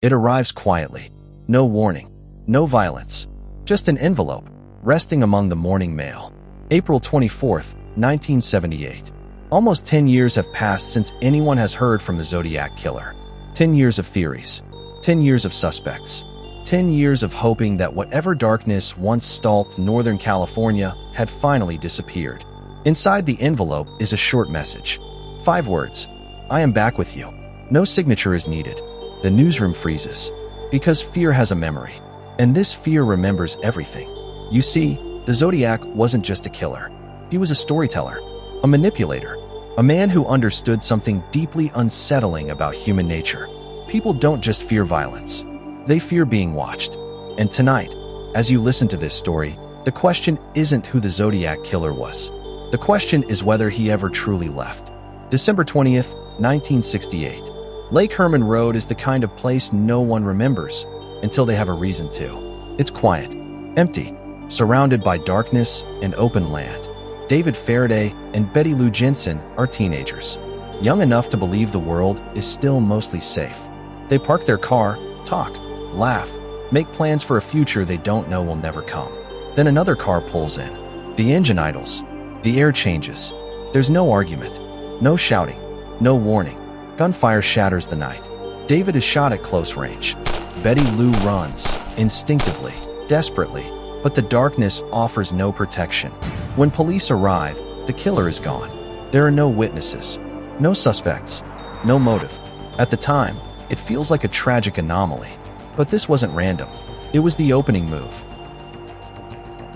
It arrives quietly. No warning. No violence. Just an envelope, resting among the morning mail. April 24th, 1978. Almost 10 years have passed since anyone has heard from the Zodiac killer. 10 years of theories. 10 years of suspects. 10 years of hoping that whatever darkness once stalked Northern California had finally disappeared. Inside the envelope is a short message. 5 words. I am back with you. No signature is needed. The newsroom freezes. Because fear has a memory. And this fear remembers everything. You see, the Zodiac wasn't just a killer. He was a storyteller, a manipulator, a man who understood something deeply unsettling about human nature. People don't just fear violence. They fear being watched. And tonight, as you listen to this story, the question isn't who the Zodiac killer was. The question is whether he ever truly left. December 20th, 1968. Lake Herman Road is the kind of place no one remembers until they have a reason to. It's quiet, empty, surrounded by darkness and open land. David Faraday and Betty Lou Jensen are teenagers, young enough to believe the world is still mostly safe. They park their car, talk, laugh, make plans for a future they don't know will never come. Then another car pulls in. The engine idles. The air changes. There's no argument, no shouting, no warning. Gunfire shatters the night. David is shot at close range. Betty Lou runs, instinctively, desperately, but the darkness offers no protection. When police arrive, the killer is gone. There are no witnesses, no suspects, no motive. At the time, it feels like a tragic anomaly. But this wasn't random. It was the opening move.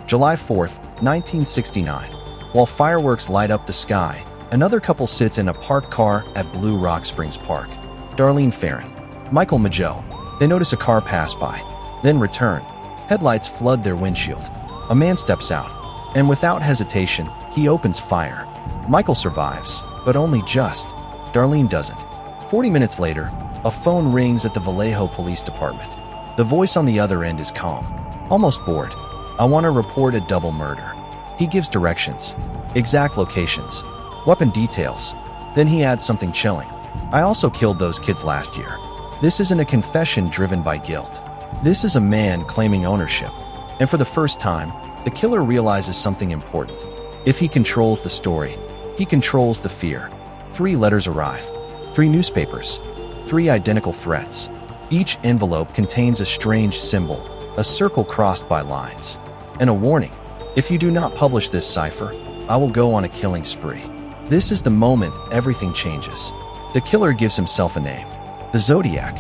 July 4th, 1969. While fireworks light up the sky, another couple sits in a parked car at Blue Rock Springs Park. Darlene Farron, Michael Mageau. They notice a car pass by, then return. Headlights flood their windshield. A man steps out, and without hesitation, he opens fire. Michael survives, but only just. Darlene doesn't. 40 minutes later, a phone rings at the Vallejo Police Department. The voice on the other end is calm, almost bored. I want to report a double murder. He gives directions, exact locations, weapon details. Then he adds something chilling. I also killed those kids last year. This isn't a confession driven by guilt. This is a man claiming ownership. And for the first time, the killer realizes something important. If he controls the story, he controls the fear. 3 letters arrive. 3 newspapers. 3 identical threats. Each envelope contains a strange symbol, a circle crossed by lines, and a warning. If you do not publish this cipher, I will go on a killing spree. This is the moment everything changes. The killer gives himself a name, the Zodiac.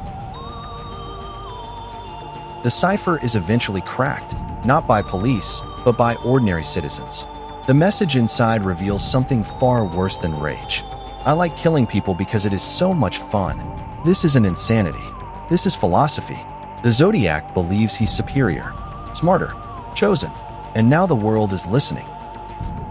The cipher is eventually cracked, not by police, but by ordinary citizens. The message inside reveals something far worse than rage. I like killing people because it is so much fun. This isn't insanity. This is philosophy. The Zodiac believes he's superior, smarter, chosen, and now the world is listening.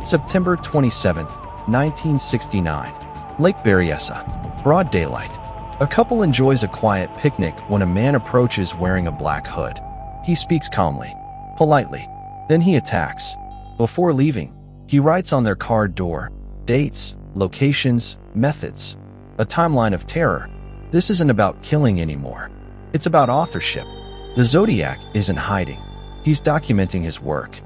September 27th, 1969. Lake Berryessa. Broad daylight. A couple enjoys a quiet picnic when a man approaches wearing a black hood. He speaks calmly, politely. Then he attacks. Before leaving, he writes on their car door, dates, locations, methods, a timeline of terror. This isn't about killing anymore. It's about authorship. The Zodiac isn't hiding. He's documenting his work.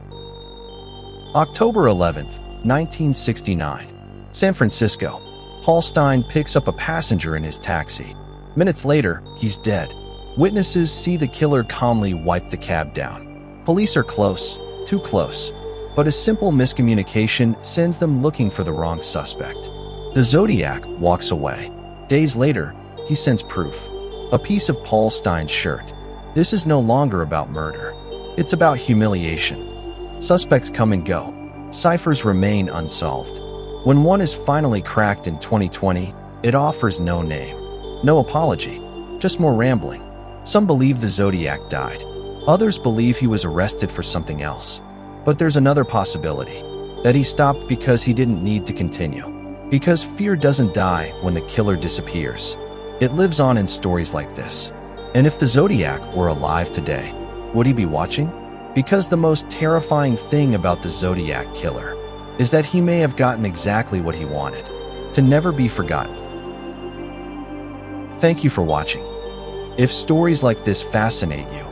October 11th, 1969. San Francisco. Paul Stein picks up a passenger in his taxi. Minutes later, he's dead. Witnesses see the killer calmly wipe the cab down. Police are close, too close. But a simple miscommunication sends them looking for the wrong suspect. The Zodiac walks away. Days later, he sends proof. A piece of Paul Stein's shirt. This is no longer about murder. It's about humiliation. Suspects come and go. Ciphers remain unsolved. When one is finally cracked in 2020, it offers no name, no apology, just more rambling. Some believe the Zodiac died. Others believe he was arrested for something else. But there's another possibility, that he stopped because he didn't need to continue. Because fear doesn't die when the killer disappears. It lives on in stories like this. And if the Zodiac were alive today, would he be watching? Because the most terrifying thing about the Zodiac killer is that he may have gotten exactly what he wanted, to never be forgotten. Thank you for watching. If stories like this fascinate you,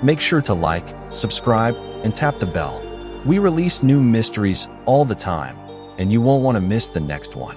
make sure to like, subscribe, and tap the bell. We release new mysteries all the time, and you won't want to miss the next one.